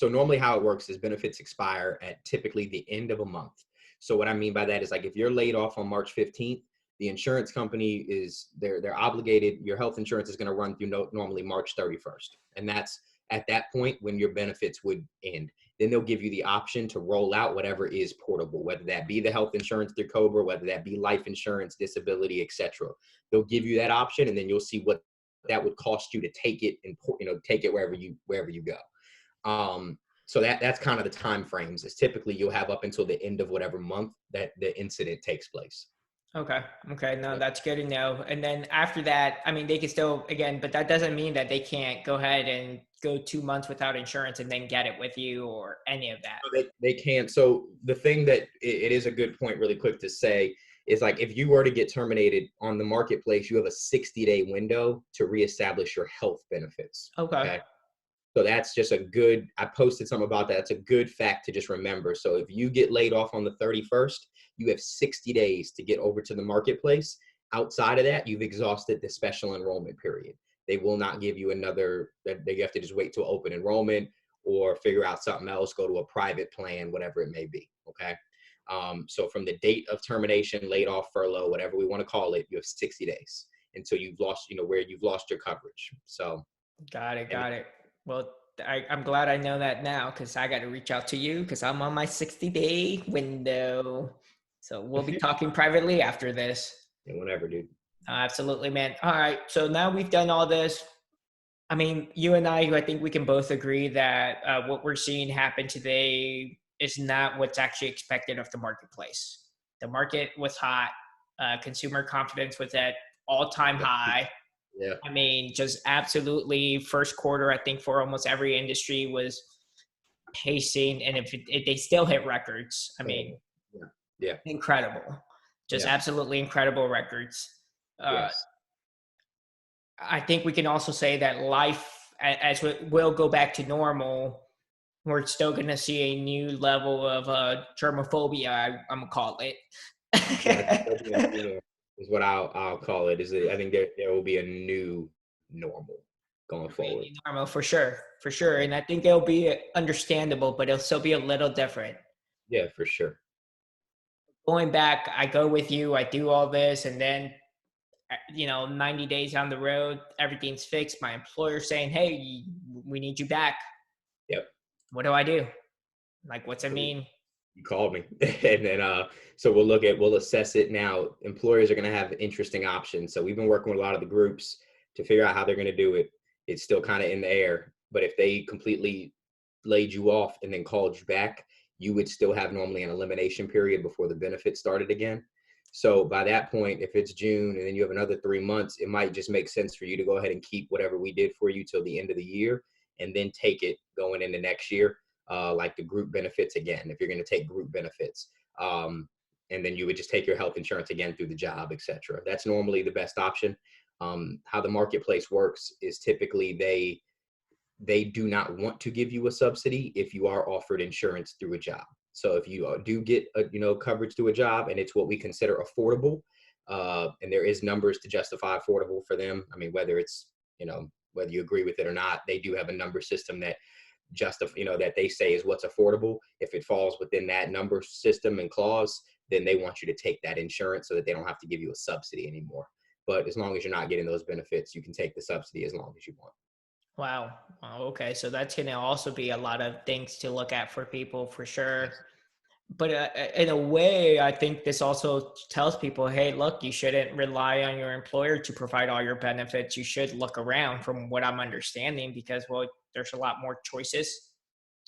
normally how it works is benefits expire at typically the end of a month. So what I mean by that is, like, if you're laid off on March 15th, the insurance company they're obligated. Your health insurance is going to run through normally March 31st, and that's at that point when your benefits would end. Then they'll give you the option to roll out whatever is portable, whether that be the health insurance through Cobra, whether that be life insurance, disability, etc. They'll give you that option, and then you'll see what that would cost you to take it and take it wherever you go. So that's kind of the time frames. Is typically you'll have up until the end of whatever month that the incident takes place. Okay. Okay. No, Yep. that's good to know. And then after that, I mean, they can still, again, but that doesn't mean that they can't go ahead and go 2 months without insurance and then get it with you or any of that. They can't. So the thing that it is a good point really quick to say is like if you were to get terminated on the marketplace, you have a 60-day window to reestablish your health benefits. Okay. Okay. So that's just a good, I posted something about that. It's a good fact to just remember. So if you get laid off on the 31st, you have 60 days to get over to the marketplace. Outside of that, you've exhausted the special enrollment period. They will not give you another, you have to just wait till open enrollment or figure out something else, go to a private plan, whatever it may be. Okay. So from the date of termination, laid off, furlough, whatever we want to call it, you have 60 days until you've lost, where you've lost your coverage. So Got it. Well, I'm glad I know that now because I got to reach out to you because I'm on my 60-day window. So we'll be talking privately after this. yeah, whatever, dude. Absolutely, man. All right. So now we've done all this. I mean, you and I think we can both agree that what we're seeing happen today is not what's actually expected of the marketplace. The market was hot. Consumer confidence was at all-time high. Yeah. I mean, just absolutely first quarter, I think for almost every industry was pacing. And if they still hit records, I mean, yeah, incredible, just absolutely incredible records. Yes. I think we can also say that life, as we will go back to normal, we're still going to see a new level of germophobia, I'm going to call it. Is what I'll call it. I think there will be a new normal going forward. Normal for sure. And I think it'll be understandable, but it'll still be a little different. Yeah, for sure. Going back, I go with you, I do all this, and then 90 days down the road, everything's fixed. My employer's saying, hey, we need you back. Yep. What do I do? Like, what's it mean? You called me. And then so we'll assess it now. Employers are going to have interesting options. So we've been working with a lot of the groups to figure out how they're going to do it. It's still kind of in the air, but if they completely laid you off and then called you back, you would still have normally an elimination period before the benefits started again. So by that point, if it's June and then you have another 3 months, it might just make sense for you to go ahead and keep whatever we did for you till the end of the year and then take it going into next year, like the group benefits again, if you're going to take group benefits. And then you would just take your health insurance again through the job, et cetera. That's normally the best option. How the marketplace works is typically they do not want to give you a subsidy if you are offered insurance through a job. So if you do get coverage through a job and it's what we consider affordable, and there is numbers to justify affordable for them. I mean, whether it's whether you agree with it or not, they do have a number system that that they say is what's affordable. If it falls within that number system and clause, then they want you to take that insurance so that they don't have to give you a subsidy anymore. But as long as you're not getting those benefits, you can take the subsidy as long as you want. Wow. Okay. So that's going to also be a lot of things to look at for people for sure. But in a way, I think this also tells people, hey, look, you shouldn't rely on your employer to provide all your benefits. You should look around from what I'm understanding because, well, there's a lot more choices.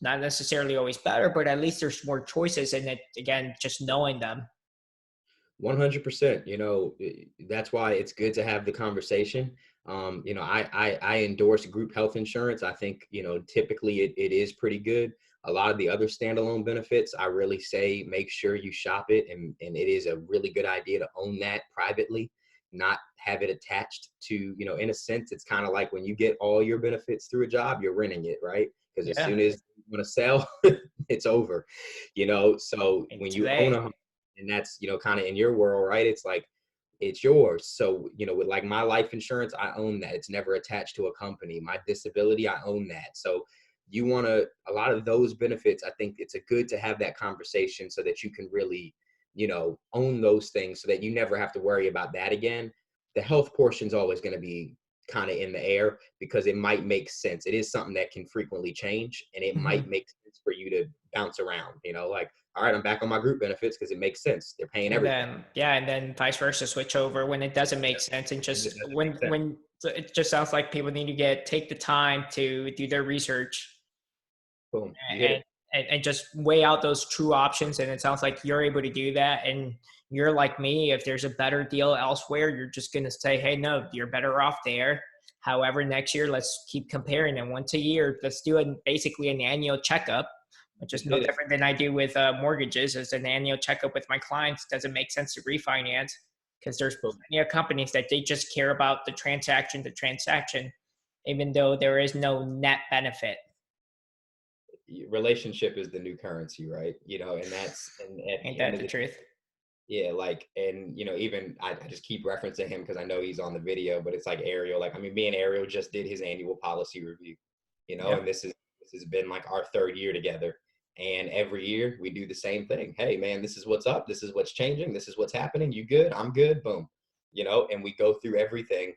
Not necessarily always better, but at least there's more choices. And it, again, just knowing them. 100%. That's why it's good to have the conversation. I endorse group health insurance. I think, typically it is pretty good. A lot of the other standalone benefits, I really say make sure you shop it. And it is a really good idea to own that privately, not have it attached to, in a sense, it's kind of like when you get all your benefits through a job, you're renting it, right? Because as soon as you want to sell, it's over, so when you own a home, and that's, kind of in your world, right? It's like, it's yours. So, with like my life insurance, I own that. It's never attached to a company. My disability, I own that. So a lot of those benefits, I think it's good to have that conversation so that you can really, own those things so that you never have to worry about that again. The health portion is always going to be kind of in the air because it might make sense. It is something that can frequently change and it might make sense for you to bounce around, like, all right, I'm back on my group benefits because it makes sense. They're paying everything. And then vice versa, switch over when it doesn't make sense. And just when it just sounds like people need to take the time to do their research. Boom. And just weigh out those true options. And it sounds like you're able to do that. And you're like me, if there's a better deal elsewhere, you're just going to say, hey, no, you're better off there. However, next year, let's keep comparing. And once a year, let's do basically an annual checkup. which is Just no did it. different than I do with mortgages. As an annual checkup with my clients, does it make sense to refinance? Because there's plenty of companies that they just care about the transaction, even though there is no net benefit. Relationship is the new currency, right? And that's, and at Ain't the end that of the the truth? yeah, like, and even I just keep referencing him because I know he's on the video, but it's like Ariel. Like, I mean, me and Ariel just did his annual policy review, and Yep. this has been like our third year together. And every year we do the same thing. Hey man, this is what's up, this is what's changing, this is what's happening. You good? I'm good. Boom. And we go through everything.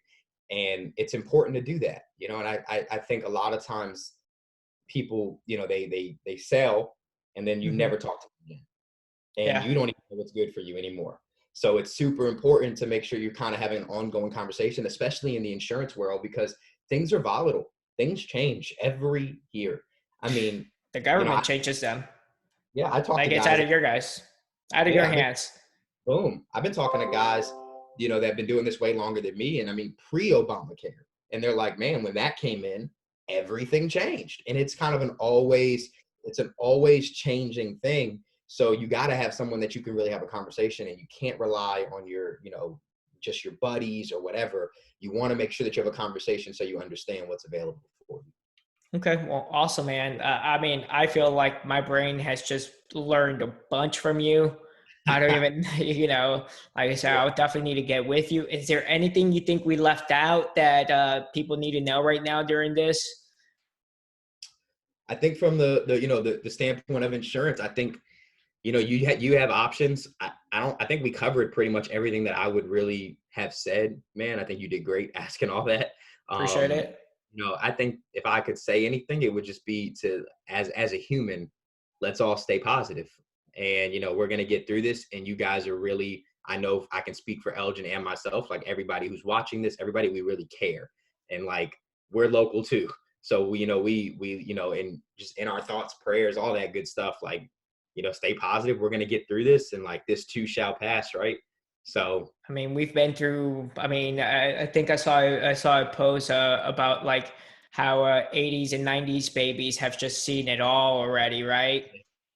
And it's important to do that, and I think a lot of times people, they sell and then you Hmm. never talk to them again, and Yeah. you don't even know what's good for you anymore. So it's super important to make sure you're kind of having an ongoing conversation, especially in the insurance world, because things are volatile. Things change every year. I mean, The you know, government I, changes them. yeah, I talk to Like it's out guys. of your guys, out of your Yeah, hands. boom. I've been talking to guys, that have been doing this way longer than me. And I mean, pre-Obamacare. And they're like, man, when that came in, everything changed. And it's kind of it's an always changing thing. So you got to have someone that you can really have a conversation, and you can't rely on your, just your buddies or whatever. You want to make sure that you have a conversation so you understand what's available for you. Okay, well, awesome, man. I mean, I feel like my brain has just learned a bunch from you. I don't even, like I said, Yeah. I would definitely need to get with you. Is there anything you think we left out that people need to know right now during this? I think from the standpoint of insurance, I think you have options. I think we covered pretty much everything that I would really have said. Man, I think you did great asking all that. Appreciate um it. I think if I could say anything, it would just be to, as a human, let's all stay positive. And we're going to get through this, and you guys are really, I know I can speak for Elgin and myself, like everybody who's watching this, everybody, we really care. And like, we're local too. So and just in our thoughts, prayers, all that good stuff, like, stay positive. We're going to get through this, and like, this too shall pass. Right. So I mean, we've been through. I mean, I think I saw a post about like how 80s and 90s babies have just seen it all already, right?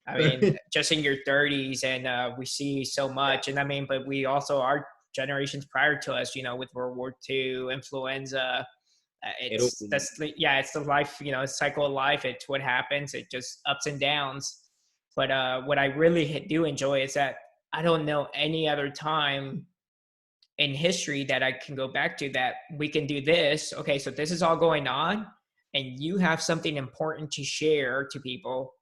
I mean, just in your 30s, and we see so yeah, much. And I mean, but we also our generations prior to us, with World War II, influenza. it'll It's be, it's the life, cycle of life. It's what happens. It just ups and downs. But what I really do enjoy is that I don't know any other time in history that I can go back to that we can do this. Okay, so this is all going on, and you have something important to share to people.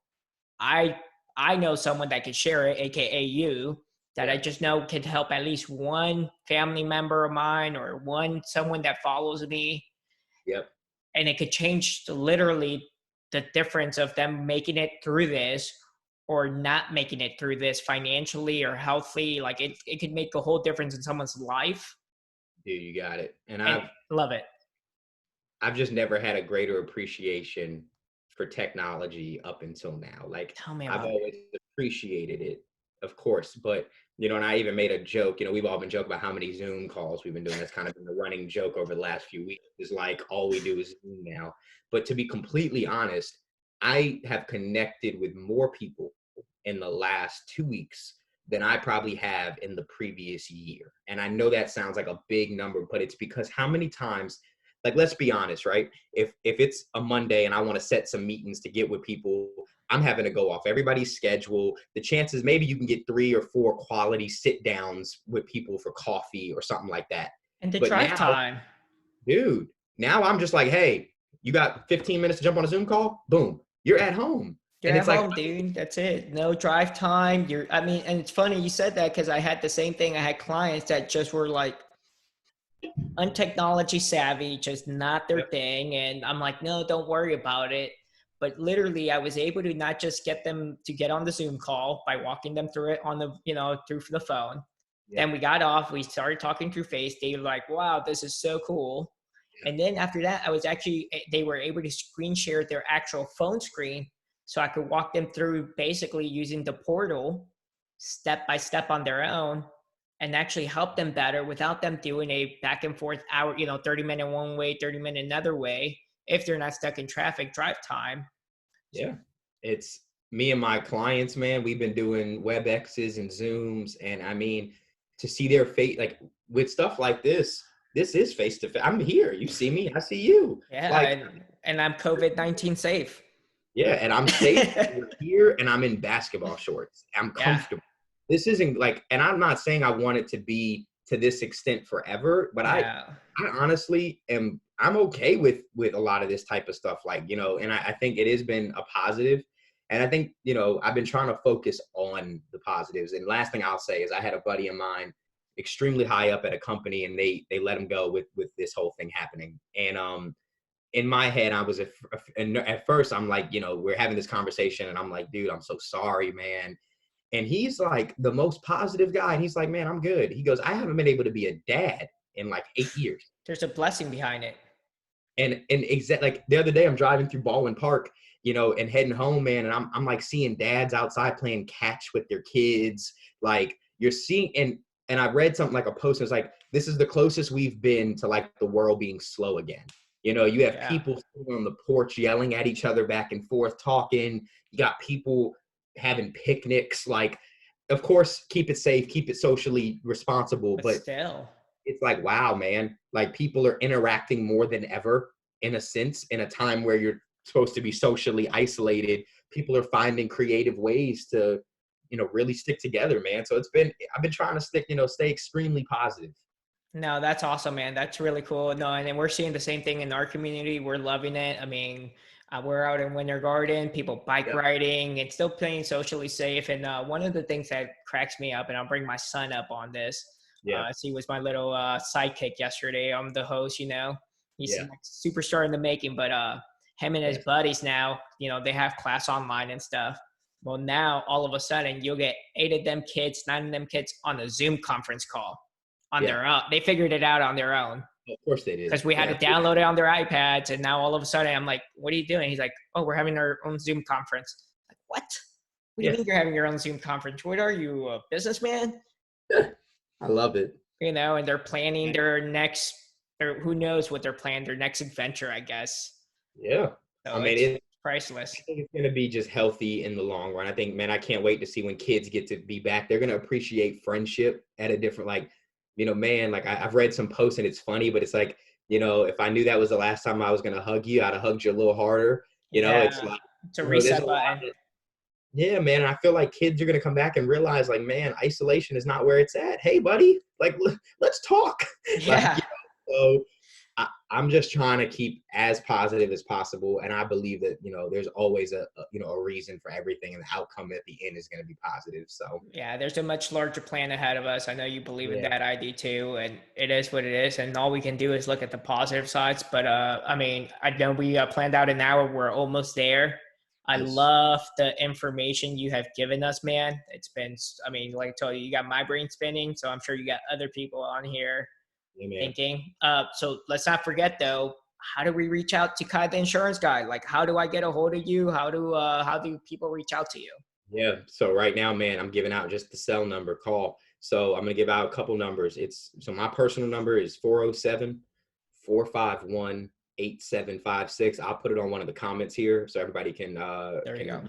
I I know someone that could share it, aka you, that I yeah, just know could help at least one family member of mine or someone that follows me, yep. and it could change literally the difference of them making it through this or not making it through this financially or healthy. Like it could make a whole difference in someone's life, Dude, you got it. And and love it. I've just never had a greater appreciation for technology up until now. Like, Tell me I've about it. always appreciated it, of course, but and I even made a joke. We've all been joking about how many Zoom calls we've been doing. That's kind of been the running joke over the last few weeks. Is like, all we do is Zoom now. But to be completely honest, I have connected with more people in the last 2 weeks than I probably have in the previous year. And I know that sounds like a big number, but it's because how many times, like, let's be honest, right? If it's a Monday and I want to set some meetings to get with people, I'm having to go off everybody's schedule. The chances, maybe you can get 3 or 4 quality sit downs with people for coffee or something like that. And the But drive now, time. dude, now I'm just like, hey, you got 15 minutes to jump on a Zoom call? Boom, you're at home. You're And at it's like, home, dude. That's it. No drive time. I mean, and it's funny you said that because I had the same thing. I had clients that just were like untechnology savvy, just not their yep, thing. And I'm like, no, don't worry about it. But literally, I was able to not just get them to get on the Zoom call by walking them through it on the, through the phone. Then yep, we got off, we started talking through face. They were like, wow, this is so cool. And then after that, they were able to screen share their actual phone screen. So I could walk them through basically using the portal step by step on their own and actually help them better without them doing a back and forth hour, 30-minute one way, 30-minute another way, if they're not stuck in traffic drive time. So, yeah. It's me and my clients, man, we've been doing WebExes and Zooms, and I mean, to see their face, like with stuff like this is face to face. I'm here. You see me. I see you. Yeah, Like, and I'm COVID-19 safe. yeah, and I'm safe. We're here, and I'm in basketball shorts. I'm Yeah, comfortable. This isn't like, and I'm not saying I want it to be to this extent forever, but no. I honestly am. I'm okay with a lot of this type of stuff, like, and I think it has been a positive, and I think I've been trying to focus on the positives. And last thing I'll say is I had a buddy of mine, extremely high up at a company, and they let him go with this whole thing happening, and in my head, I was and at first I'm like, we're having this conversation, and I'm like, dude, I'm so sorry, man. And he's like the most positive guy. And he's like, man, I'm good. He goes, I haven't been able to be a dad in like 8 years. There's a blessing behind it. And like the other day, I'm driving through Baldwin Park, and heading home, man. And I'm like seeing dads outside playing catch with their kids. Like you're seeing, and I read something like a post. And it's like, this is the closest we've been to like the world being slow again. You have Yeah. people sitting on the porch yelling at each other back and forth, talking. You got people having picnics. Like, of course, keep it safe, keep it socially responsible. But Still. it's like, wow, man, like people are interacting more than ever in a sense, in a time where you're supposed to be socially isolated. People are finding creative ways to, really stick together, man. So I've been trying to stay extremely positive. No, that's awesome, man. That's really cool. No, and then we're seeing the same thing in our community. We're loving it. I mean, we're out in Winter Garden, people bike Yep. riding and still playing socially safe. And one of the things that cracks me up, and I'll bring my son up on this, Yeah. he was my little sidekick yesterday. I'm the host, he's Yeah. a superstar in the making, but him and his Yeah. buddies now, they have class online and stuff. Well, now all of a sudden you'll get 8 of them kids, 9 of them kids on a Zoom conference call on Yeah. their own. They figured it out on their own Of course they did. because we had to download it on their iPads. And now all of a sudden I'm like, what are you doing? He's like, oh, we're having our own Zoom conference. Like, what? What do you mean you're having your own Zoom conference? What are you, a businessman? I love it. And they're planning their next, or who knows what they're planning, their next adventure, I guess. Yeah. So I mean, it's priceless. I think it's going to be just healthy in the long run. I think, man, I can't wait to see when kids get to be back. They're going to appreciate friendship at a different, like, man, like I've read some posts and it's funny, but it's like, if I knew that was the last time I was going to hug you, I'd have hugged you a little harder. It's like, it's a reset button. Yeah, man. And I feel like kids are going to come back and realize, like, man, isolation is not where it's at. Hey, buddy, like, let's talk. Yeah. So I'm just trying to keep as positive as possible. And I believe that, there's always a reason for everything, and the outcome at the end is going to be positive. So yeah, there's a much larger plan ahead of us. I know you believe in Yeah. that. I do too. And it is what it is. And all we can do is look at the positive sides. But I mean, I know we planned out an hour. We're almost there. I Yes. love the information you have given us, man. It's been, I mean, like I told you, you got my brain spinning. So I'm sure you got other people on here Yeah, man. thinking. So let's not forget though, how do we reach out to Kai the Insurance Guy? Like, how do I get a hold of you? How do people reach out to you? Yeah. So right now, man, I'm giving out just the cell number call. So I'm going to give out a couple numbers. So my personal number is 407-451-8756. I'll put it on one of the comments here so everybody can, There you go.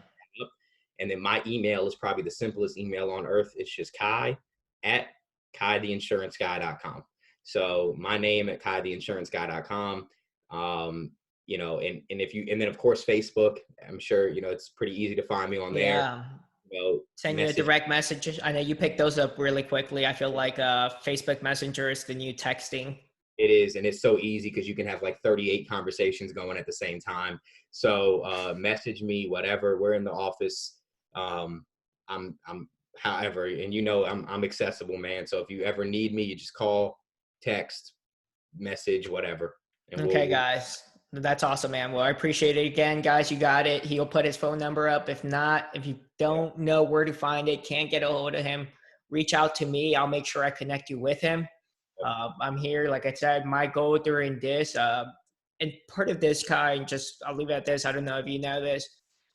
And then my email is probably the simplest email on earth. It's just KyTheInsuranceGuy.com. So my name at KyTheInsuranceGuy.com. And then of course Facebook. I'm sure it's pretty easy to find me on there. Yeah. Send you a direct message. I know you picked those up really quickly. I feel like Facebook Messenger is the new texting. It is, and it's so easy because you can have like 38 conversations going at the same time. So message me, whatever. We're in the office. I'm however, and I'm accessible, man. So if you ever need me, you just call, text, message, whatever. Okay, guys. That's awesome, man. Well, I appreciate it again, guys. You got it. He'll put his phone number up. If not, if you don't know where to find it, can't get a hold of him, reach out to me. I'll make sure I connect you with him. I'm here. Like I said, my goal during this, and part of this kind, I'll leave it at this. I don't know if you know this,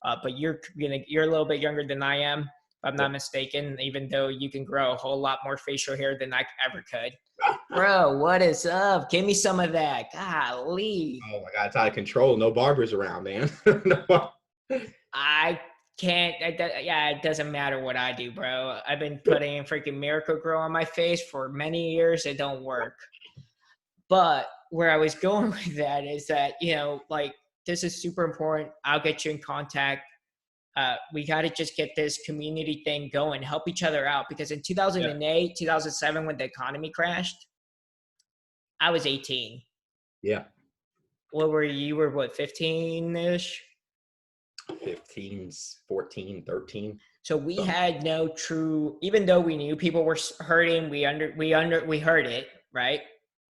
but you're a little bit younger than I am, if I'm not mistaken, even though you can grow a whole lot more facial hair than I ever could. Bro, what is up? Give me some of that. Golly. Oh my God, it's out of control. No barbers around, man. I Yeah, it doesn't matter what I do, bro. I've been putting freaking Miracle Grow on my face for many years. It don't work. But where I was going with that is that, like, this is super important. I'll get you in contact. We got to just get this community thing going, help each other out. Because in 2008, 2007, when the economy crashed, I was 18. Yeah. What were you? You were what, 15-ish? 15, 14, 13. So we had no true, even though we knew people were hurting, we heard it, right?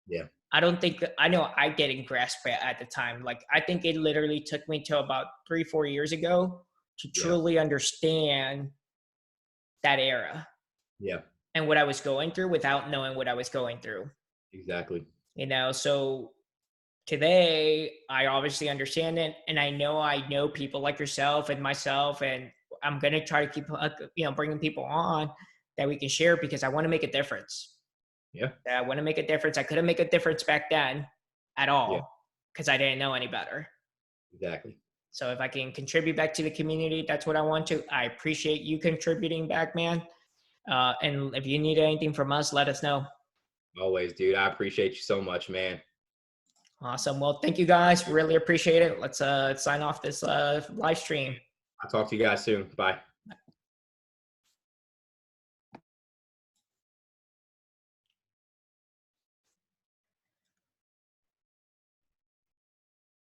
Yeah. I don't think that, I know I didn't grasp it at the time. Like, I think it literally took me to about 3-4 years ago to truly understand that era Yeah. and what I was going through without knowing what I was going through. Exactly. So today I obviously understand it, and I know people like yourself and myself, and I'm going to try to keep, bringing people on that we can share, because I want to make a difference. Yeah. I want to make a difference. I couldn't make a difference back then at all because I didn't know any better. Exactly. So if I can contribute back to the community, that's what I want to. I appreciate you contributing back, man. And if you need anything from us, let us know. Always, dude. I appreciate you so much, man. Awesome. Well, thank you guys. Really appreciate it. Let's sign off this live stream. I'll talk to you guys soon. Bye.